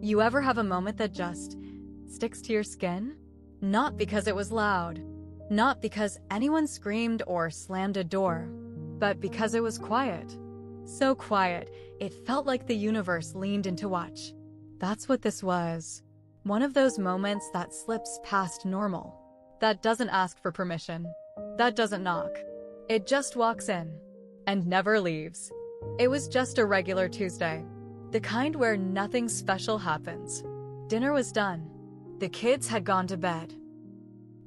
You ever have a moment that just sticks to your skin? Not because it was loud, not because anyone screamed or slammed a door, but because it was quiet. So quiet, it felt like the universe leaned in to watch. That's what this was. One of those moments that slips past normal, that doesn't ask for permission, that doesn't knock. It just walks in and never leaves. It was just a regular Tuesday, the kind where nothing special happens. Dinner was done. The kids had gone to bed.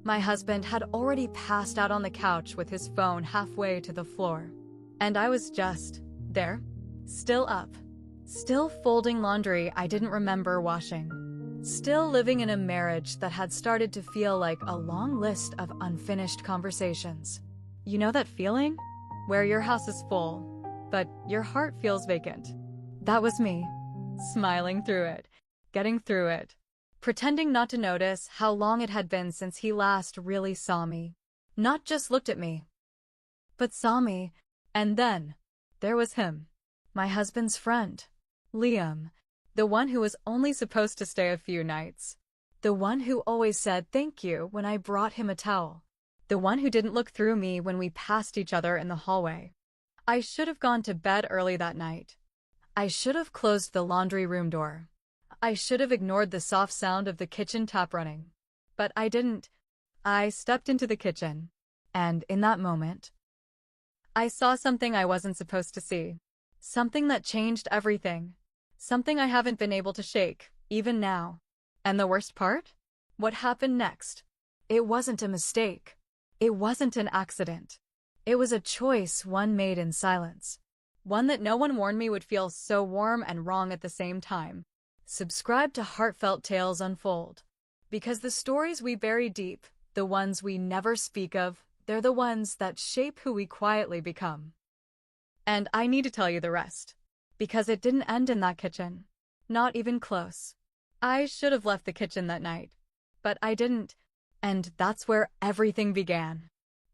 My husband had already passed out on the couch with his phone halfway to the floor. And I was just there, still up, still folding laundry I didn't remember washing, still living in a marriage that had started to feel like a long list of unfinished conversations. You know that feeling? Where your house is full, but your heart feels vacant. That was me, smiling through it, getting through it, pretending not to notice how long it had been since he last really saw me. Not just looked at me, but saw me. And then, there was him, my husband's friend, Liam, the one who was only supposed to stay a few nights, the one who always said thank you when I brought him a towel, the one who didn't look through me when we passed each other in the hallway. I should have gone to bed early that night. I should have closed the laundry room door. I should have ignored the soft sound of the kitchen tap running. But I didn't. I stepped into the kitchen, and in that moment, I saw something I wasn't supposed to see. Something that changed everything. Something I haven't been able to shake, even now. And the worst part? What happened next? It wasn't a mistake. It wasn't an accident. It was a choice one made in silence. One that no one warned me would feel so warm and wrong at the same time. Subscribe to Heartfelt Tales Unfold. Because the stories we bury deep, the ones we never speak of, they're the ones that shape who we quietly become. And I need to tell you the rest. Because it didn't end in that kitchen. Not even close. I should have left the kitchen that night. But I didn't. And that's where everything began.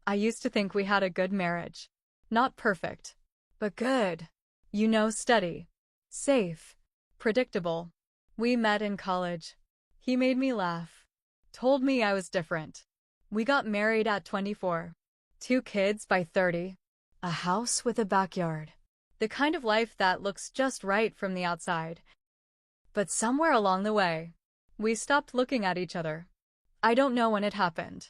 I used to think we had a good marriage. Not perfect, but good. You know, steady, safe, predictable. We met in college. He made me laugh. Told me I was different. We got married at 24. 2 kids by 30. A house with a backyard. The kind of life that looks just right from the outside. But somewhere along the way, we stopped looking at each other. I don't know when it happened.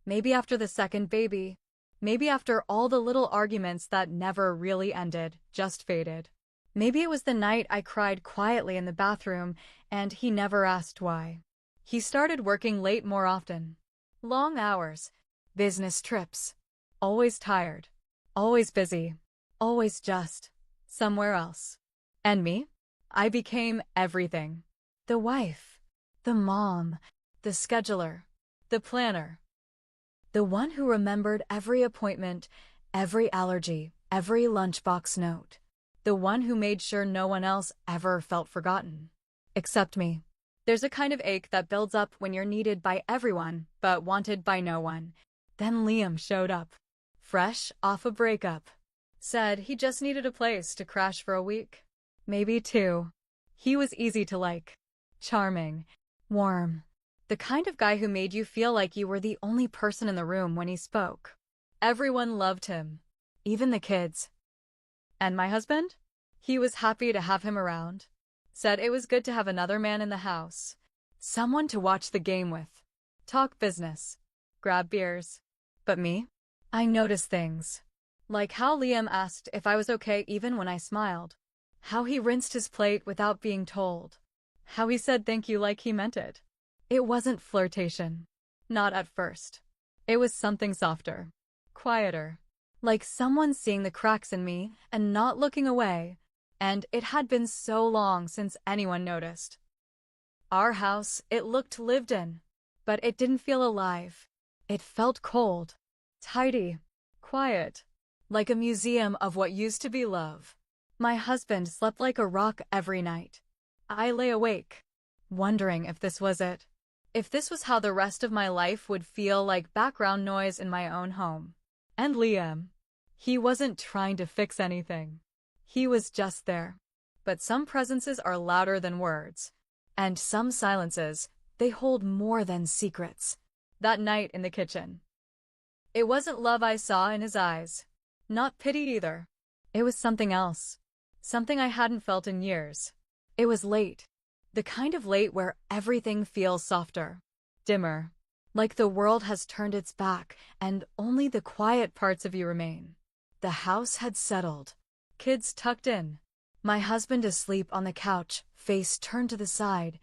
Maybe after the second baby. Maybe after all the little arguments that never really ended, just faded. Maybe it was the night I cried quietly in the bathroom and he never asked why. He started working late more often. Long hours. Business trips. Always tired. Always busy. Always just somewhere else. And me? I became everything. The wife. The mom. The scheduler. The planner. The one who remembered every appointment, every allergy, every lunchbox note. The one who made sure no one else ever felt forgotten. Except me. There's a kind of ache that builds up when you're needed by everyone, but wanted by no one. Then Liam showed up. Fresh off a breakup. Said he just needed a place to crash for a week. Maybe 2. He was easy to like. Charming. Warm. The kind of guy who made you feel like you were the only person in the room when he spoke. Everyone loved him. Even the kids. And my husband? He was happy to have him around. Said it was good to have another man in the house. Someone to watch the game with. Talk business. Grab beers. But me? I noticed things. Like how Liam asked if I was okay even when I smiled. How he rinsed his plate without being told. How he said thank you like he meant it. It wasn't flirtation. Not at first. It was something softer. Quieter. Like someone seeing the cracks in me and not looking away. And it had been so long since anyone noticed. Our house, it looked lived in. But it didn't feel alive. It felt cold. Tidy. Quiet. Like a museum of what used to be love. My husband slept like a rock every night. I lay awake, wondering if this was it. If this was how the rest of my life would feel, like background noise in my own home. And Liam. He wasn't trying to fix anything. He was just there. But some presences are louder than words. And some silences, they hold more than secrets. That night in the kitchen. It wasn't love I saw in his eyes. Not pity either. It was something else. Something I hadn't felt in years. It was late. The kind of late where everything feels softer, dimmer, like the world has turned its back and only the quiet parts of you remain. The house had settled. Kids tucked in. My husband asleep on the couch, face turned to the side,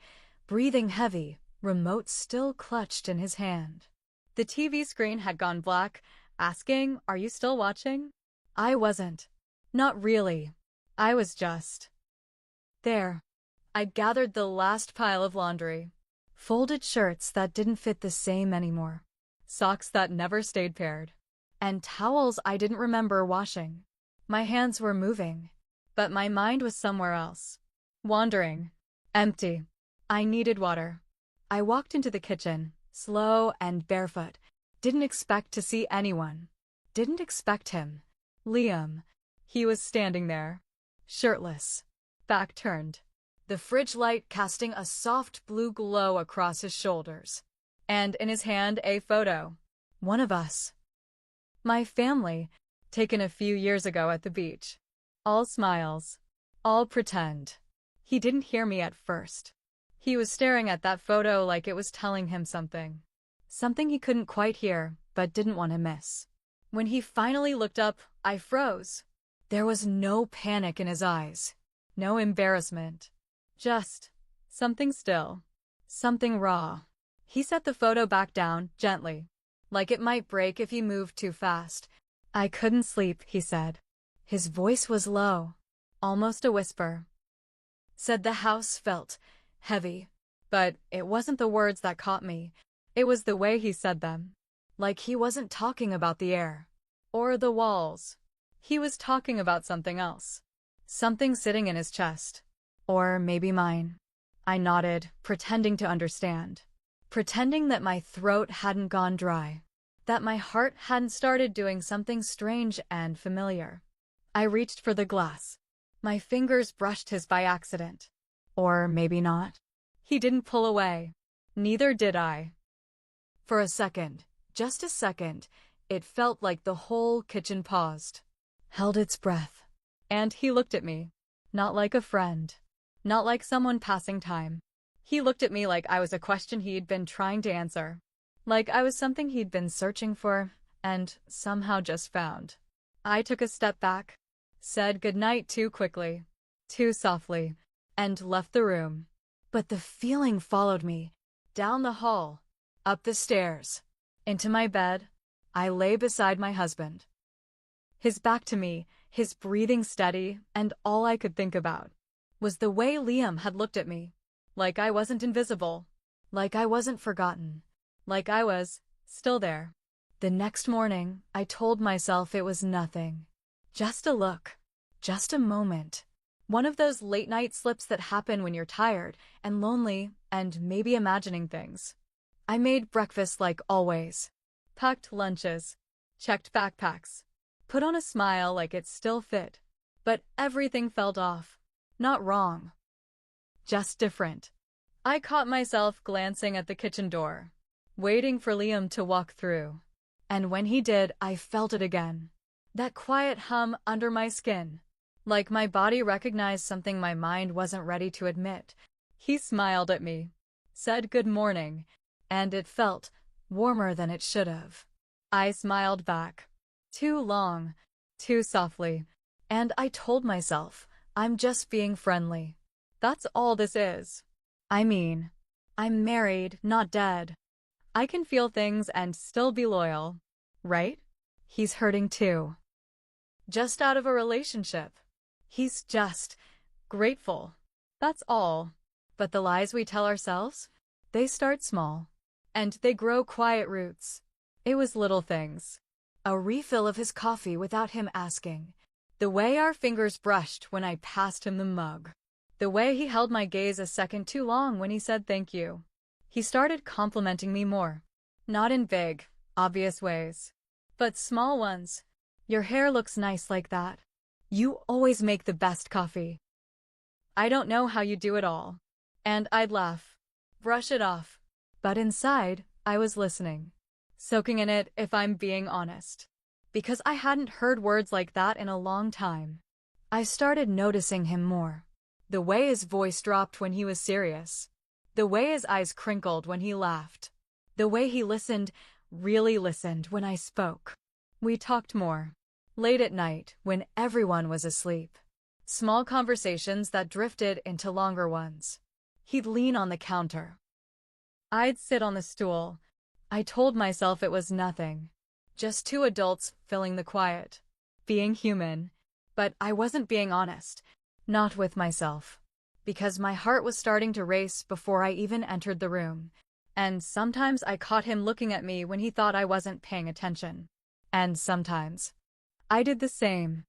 breathing heavy, remote still clutched in his hand. The TV screen had gone black, asking, "Are you still watching?" I wasn't. Not really. I was just there. I gathered the last pile of laundry. Folded shirts that didn't fit the same anymore. Socks that never stayed paired. And towels I didn't remember washing. My hands were moving, but my mind was somewhere else. Wandering. Empty. I needed water. I walked into the kitchen, slow and barefoot. Didn't expect to see anyone. Didn't expect him. Liam. He was standing there. Shirtless. Back turned. The fridge light casting a soft blue glow across his shoulders. And in his hand a photo. One of us. My family, taken a few years ago at the beach. All smiles. All pretend. He didn't hear me at first. He was staring at that photo like it was telling him something. Something he couldn't quite hear, but didn't want to miss. When he finally looked up, I froze. There was no panic in his eyes. No embarrassment. Just something still. Something raw. He set the photo back down, gently. Like it might break if he moved too fast. "I couldn't sleep," he said. His voice was low. Almost a whisper. Said the house felt heavy. But it wasn't the words that caught me. It was the way he said them. Like he wasn't talking about the air. Or the walls. He was talking about something else. Something sitting in his chest. Or maybe mine. I nodded, pretending to understand. Pretending that my throat hadn't gone dry. That my heart hadn't started doing something strange and familiar. I reached for the glass. My fingers brushed his by accident. Or maybe not. He didn't pull away. Neither did I. For a second, just a second, it felt like the whole kitchen paused. Held its breath. And he looked at me. Not like a friend. Not like someone passing time. He looked at me like I was a question he'd been trying to answer. Like I was something he'd been searching for, and somehow just found. I took a step back, said goodnight too quickly, too softly, and left the room. But the feeling followed me, down the hall, up the stairs, into my bed. I lay beside my husband. His back to me, his breathing steady, and all I could think about was the way Liam had looked at me. Like I wasn't invisible. Like I wasn't forgotten. Like I was still there. The next morning, I told myself it was nothing. Just a look. Just a moment. One of those late-night slips that happen when you're tired and lonely and maybe imagining things. I made breakfast like always. Packed lunches. Checked backpacks. Put on a smile like it still fit. But everything felt off. Not wrong. Just different. I caught myself glancing at the kitchen door, waiting for Liam to walk through. And when he did, I felt it again. That quiet hum under my skin. Like my body recognized something my mind wasn't ready to admit. He smiled at me, said good morning, and it felt warmer than it should have. I smiled back. Too long, too softly, and I told myself, I'm just being friendly. That's all this is. I mean, I'm married, not dead. I can feel things and still be loyal, right? He's hurting too. Just out of a relationship. He's just grateful. That's all. But the lies we tell ourselves, they start small. And they grow quiet roots. It was little things. A refill of his coffee without him asking. The way our fingers brushed when I passed him the mug. The way he held my gaze a second too long when he said thank you. He started complimenting me more. Not in big, obvious ways. But small ones. Your hair looks nice like that. You always make the best coffee. I don't know how you do it all. And I'd laugh, brush it off. But inside, I was listening, soaking in it if I'm being honest. Because I hadn't heard words like that in a long time. I started noticing him more. The way his voice dropped when he was serious. The way his eyes crinkled when he laughed. The way he listened, really listened when I spoke. We talked more. Late at night, when everyone was asleep. Small conversations that drifted into longer ones. He'd lean on the counter. I'd sit on the stool. I told myself it was nothing. Just two adults filling the quiet. Being human. But I wasn't being honest. Not with myself. Because my heart was starting to race before I even entered the room. And sometimes I caught him looking at me when he thought I wasn't paying attention. And sometimes I did the same.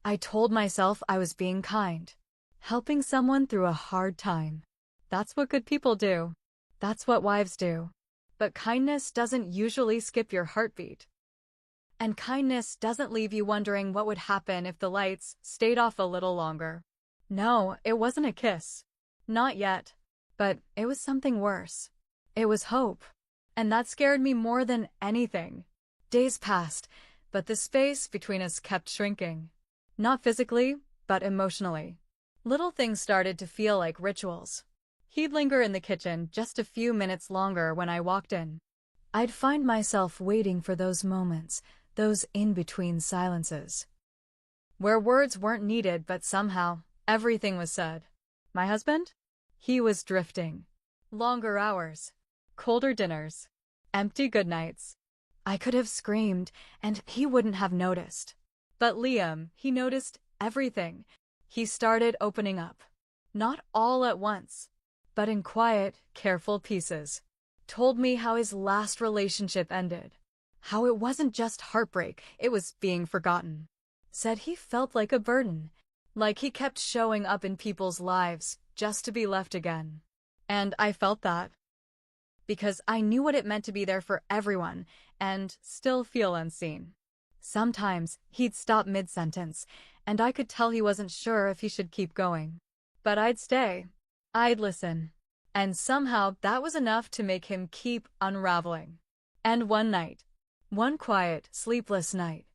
I told myself I was being kind. Helping someone through a hard time. That's what good people do. That's what wives do. But kindness doesn't usually skip your heartbeat. And kindness doesn't leave you wondering what would happen if the lights stayed off a little longer. No, it wasn't a kiss. Not yet. But it was something worse. It was hope. And that scared me more than anything. Days passed, but the space between us kept shrinking. Not physically, but emotionally. Little things started to feel like rituals. He'd linger in the kitchen just a few minutes longer when I walked in. I'd find myself waiting for those moments, those in-between silences. Where words weren't needed, but somehow, everything was said. My husband? He was drifting. Longer hours. Colder dinners. Empty goodnights. I could have screamed, and he wouldn't have noticed. But Liam, he noticed everything. He started opening up. Not all at once, but in quiet, careful pieces. Told me how his last relationship ended. How it wasn't just heartbreak, it was being forgotten. Said he felt like a burden. Like he kept showing up in people's lives, just to be left again. And I felt that. Because I knew what it meant to be there for everyone, and still feel unseen. Sometimes, he'd stop mid-sentence, and I could tell he wasn't sure if he should keep going. But I'd stay. I'd listen. And somehow that was enough to make him keep unraveling. And one night, one quiet, sleepless night,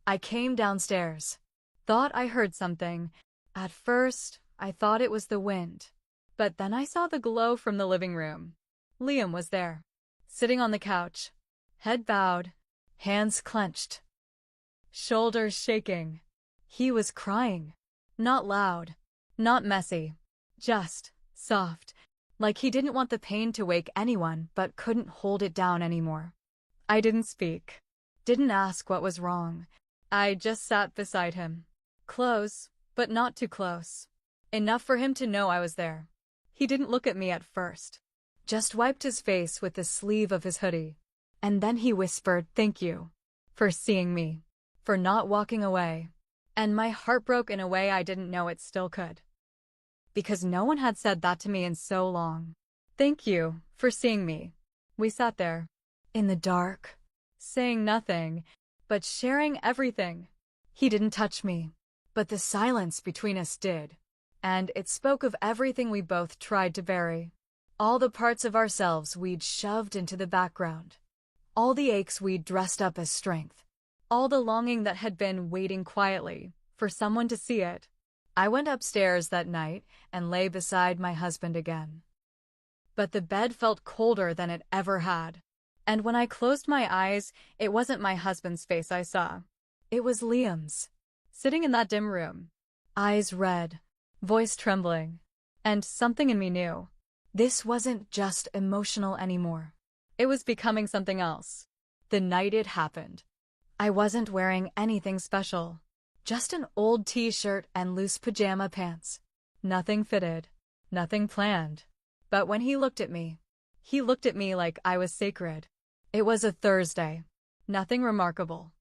I came downstairs. Thought I heard something. At first, I thought it was the wind. But then I saw the glow from the living room. Liam was there, sitting on the couch, head bowed, hands clenched, shoulders shaking. He was crying. Not loud, not messy, just soft, like he didn't want the pain to wake anyone but couldn't hold it down anymore. I didn't speak, didn't ask what was wrong. I just sat beside him, close, but not too close. Enough for him to know I was there. He didn't look at me at first. Just wiped his face with the sleeve of his hoodie. And then he whispered, "Thank you for seeing me, for not walking away." And my heart broke in a way I didn't know it still could. Because no one had said that to me in so long. Thank you for seeing me. We sat there, in the dark, saying nothing, but sharing everything. He didn't touch me, but the silence between us did. And it spoke of everything we both tried to bury. All the parts of ourselves we'd shoved into the background. All the aches we'd dressed up as strength. All the longing that had been waiting quietly for someone to see it. I went upstairs that night and lay beside my husband again. But the bed felt colder than it ever had. And when I closed my eyes, it wasn't my husband's face I saw. It was Liam's, sitting in that dim room. Eyes red, voice trembling. And something in me knew. This wasn't just emotional anymore. It was becoming something else. The night it happened, I wasn't wearing anything special. Just an old t-shirt and loose pajama pants. Nothing fitted, nothing planned. But when he looked at me like I was sacred. It was a Thursday. Nothing remarkable.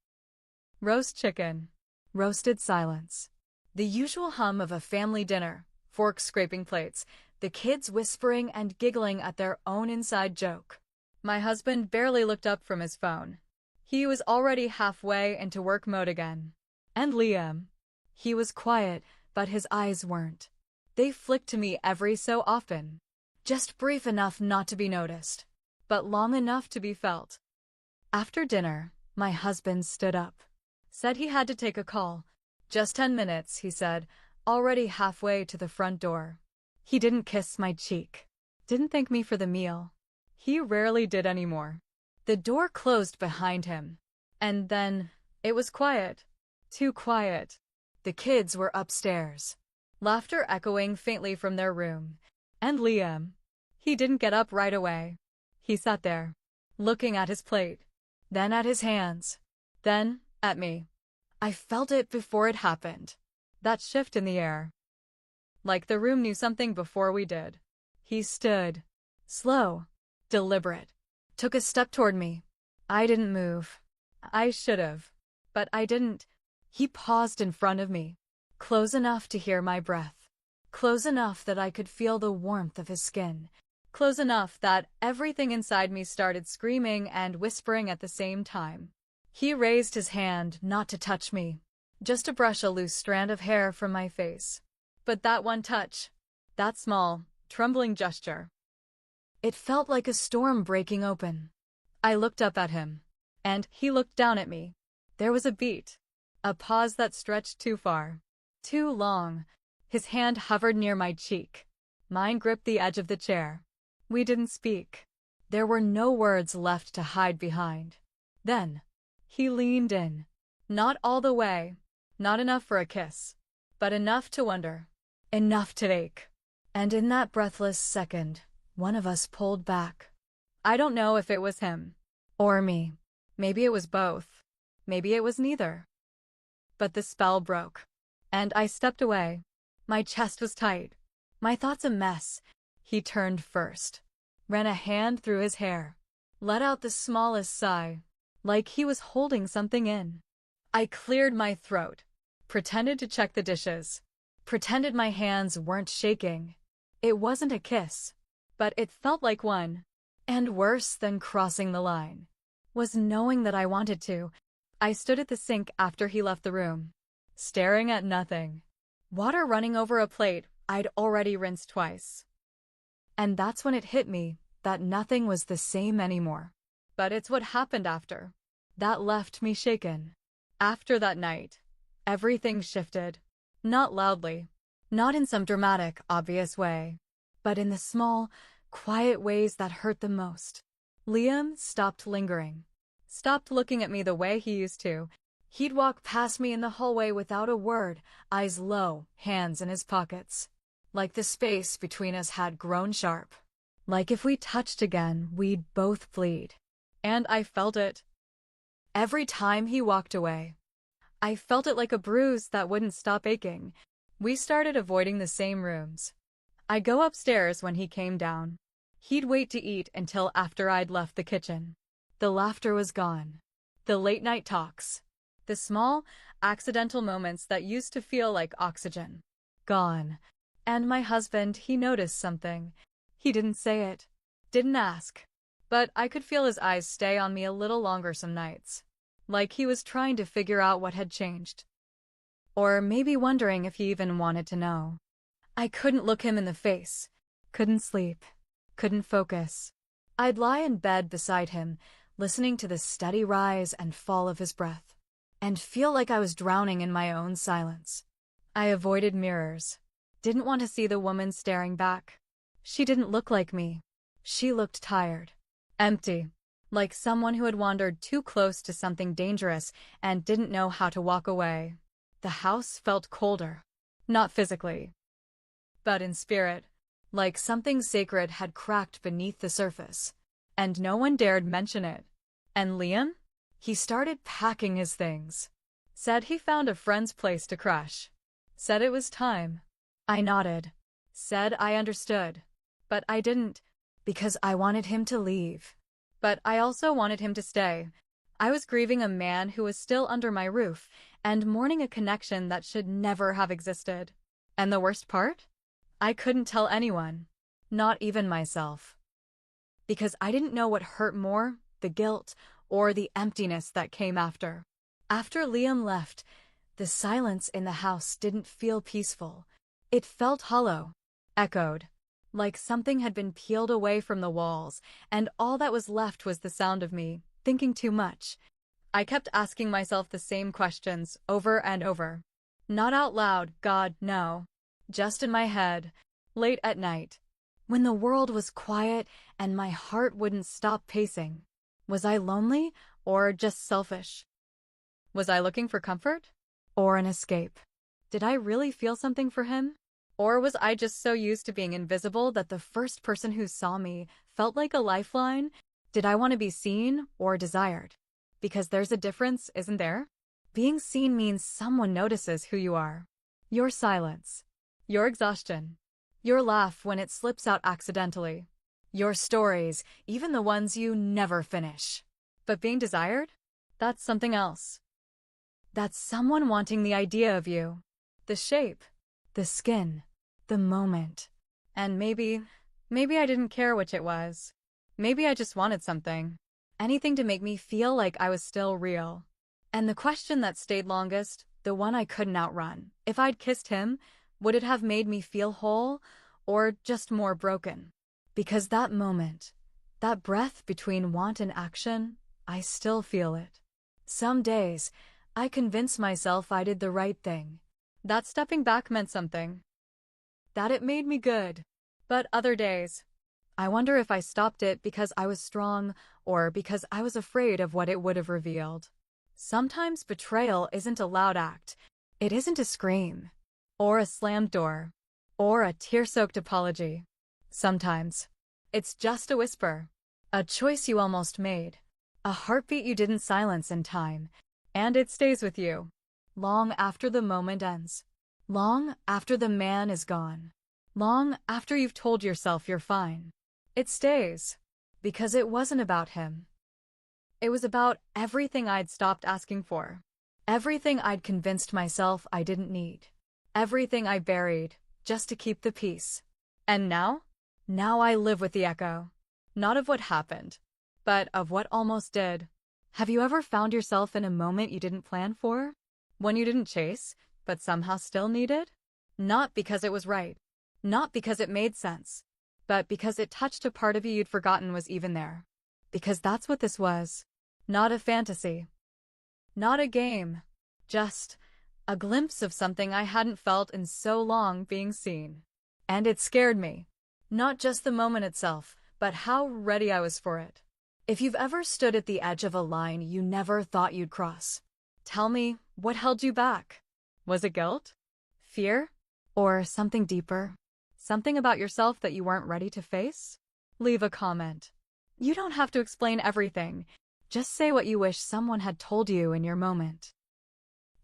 Roast chicken. Roasted silence. The usual hum of a family dinner, forks scraping plates, the kids whispering and giggling at their own inside joke. My husband barely looked up from his phone. He was already halfway into work mode again. And Liam. He was quiet, but his eyes weren't. They flicked to me every so often. Just brief enough not to be noticed, but long enough to be felt. After dinner, my husband stood up. Said he had to take a call. Just 10 minutes, he said, already halfway to the front door. He didn't kiss my cheek. Didn't thank me for the meal. He rarely did anymore. The door closed behind him. And then, it was quiet. Too quiet. The kids were upstairs. Laughter echoing faintly from their room. And Liam. He didn't get up right away. He sat there, looking at his plate, then at his hands, then at me. I felt it before it happened. That shift in the air. Like the room knew something before we did. He stood, slow, deliberate, took a step toward me. I didn't move. I should have, but I didn't. He paused in front of me, close enough to hear my breath, close enough that I could feel the warmth of his skin, close enough that everything inside me started screaming and whispering at the same time. He raised his hand not to touch me, just to brush a loose strand of hair from my face. But that one touch, that small, trembling gesture, it felt like a storm breaking open. I looked up at him, and he looked down at me. There was a beat, a pause that stretched too far, too long. His hand hovered near my cheek. Mine gripped the edge of the chair. We didn't speak. There were no words left to hide behind. Then, he leaned in. Not all the way. Not enough for a kiss. But enough to wonder. Enough to ache. And in that breathless second, one of us pulled back. I don't know if it was him. Or me. Maybe it was both. Maybe it was neither. But the spell broke. And I stepped away. My chest was tight. My thoughts a mess. He turned first, ran a hand through his hair, let out the smallest sigh, like he was holding something in. I cleared my throat, pretended to check the dishes, pretended my hands weren't shaking. It wasn't a kiss, but it felt like one. And worse than crossing the line was knowing that I wanted to. I stood at the sink after he left the room, staring at nothing. Water running over a plate I'd already rinsed twice. And that's when it hit me that nothing was the same anymore. But it's what happened after that left me shaken. After that night, everything shifted. Not loudly, not in some dramatic, obvious way, but in the small, quiet ways that hurt the most. Liam stopped lingering, stopped looking at me the way he used to. He'd walk past me in the hallway without a word, eyes low, hands in his pockets. Like the space between us had grown sharp. Like if we touched again, we'd both bleed. And I felt it. Every time he walked away, I felt it like a bruise that wouldn't stop aching. We started avoiding the same rooms. I'd go upstairs when he came down. He'd wait to eat until after I'd left the kitchen. The laughter was gone. The late-night talks. The small, accidental moments that used to feel like oxygen. Gone. And my husband, he noticed something. He didn't say it. Didn't ask. But I could feel his eyes stay on me a little longer some nights. Like he was trying to figure out what had changed. Or maybe wondering if he even wanted to know. I couldn't look him in the face. Couldn't sleep. Couldn't focus. I'd lie in bed beside him, listening to the steady rise and fall of his breath, and feel like I was drowning in my own silence. I avoided mirrors. Didn't want to see the woman staring back. She didn't look like me. She looked tired. Empty. Like someone who had wandered too close to something dangerous and didn't know how to walk away. The house felt colder. Not physically, but in spirit. Like something sacred had cracked beneath the surface. And no one dared mention it. And Liam? He started packing his things. Said he found a friend's place to crash. Said it was time. I nodded. Said I understood. But I didn't, because I wanted him to leave. But I also wanted him to stay. I was grieving a man who was still under my roof, and mourning a connection that should never have existed. And the worst part? I couldn't tell anyone. Not even myself. Because I didn't know what hurt more, the guilt, or the emptiness that came after. After Liam left, the silence in the house didn't feel peaceful. It felt hollow, echoed. Like something had been peeled away from the walls, and all that was left was the sound of me, thinking too much. I kept asking myself the same questions over and over. Not out loud, God, no. Just in my head, late at night, when the world was quiet and my heart wouldn't stop pacing. Was I lonely or just selfish? Was I looking for comfort or an escape? Did I really feel something for him? Or was I just so used to being invisible that the first person who saw me felt like a lifeline? Did I want to be seen or desired? Because there's a difference, isn't there? Being seen means someone notices who you are. Your silence. Your exhaustion. Your laugh when it slips out accidentally. Your stories, even the ones you never finish. But being desired? That's something else. That's someone wanting the idea of you. The shape. The skin. The moment. And maybe I didn't care which it was. Maybe I just wanted something. Anything to make me feel like I was still real. And the question that stayed longest, the one I couldn't outrun. If I'd kissed him, would it have made me feel whole or just more broken? Because that moment, that breath between want and action, I still feel it. Some days, I convince myself I did the right thing. That stepping back meant something. That it made me good. But other days, I wonder if I stopped it because I was strong or because I was afraid of what it would have revealed. Sometimes betrayal isn't a loud act. It isn't a scream, or a slammed door, or a tear-soaked apology. Sometimes, it's just a whisper, a choice you almost made, a heartbeat you didn't silence in time, and it stays with you, long after the moment ends. Long after the man is gone. Long after you've told yourself you're fine. It stays. Because it wasn't about him. It was about everything I'd stopped asking for. Everything I'd convinced myself I didn't need. Everything I buried, just to keep the peace. And now? Now I live with the echo. Not of what happened, but of what almost did. Have you ever found yourself in a moment you didn't plan for? One you didn't chase, but somehow still needed? Not because it was right. Not because it made sense. But because it touched a part of you you'd forgotten was even there. Because that's what this was. Not a fantasy. Not a game. Just a glimpse of something I hadn't felt in so long being seen. And it scared me. Not just the moment itself, but how ready I was for it. If you've ever stood at the edge of a line you never thought you'd cross, tell me, what held you back? Was it guilt? Fear? Or something deeper? Something about yourself that you weren't ready to face? Leave a comment. You don't have to explain everything. Just say what you wish someone had told you in your moment.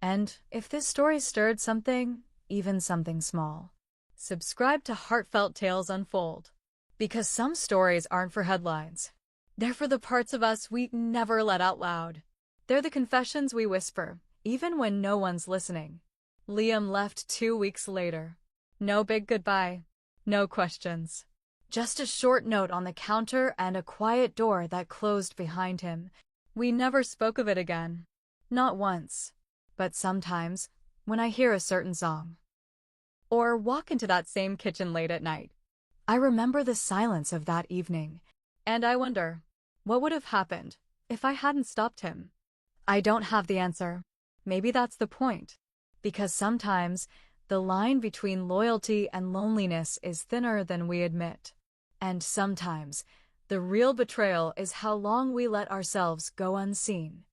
And if this story stirred something, even something small, subscribe to Heartfelt Tales Unfold. Because some stories aren't for headlines. They're for the parts of us we never let out loud. They're the confessions we whisper, even when no one's listening. Liam left 2 weeks later. No big goodbye. No questions. Just a short note on the counter and a quiet door that closed behind him. We never spoke of it again. Not once. But sometimes, when I hear a certain song, or walk into that same kitchen late at night, I remember the silence of that evening. And I wonder, what would have happened if I hadn't stopped him? I don't have the answer. Maybe that's the point. Because sometimes, the line between loyalty and loneliness is thinner than we admit. And sometimes, the real betrayal is how long we let ourselves go unseen.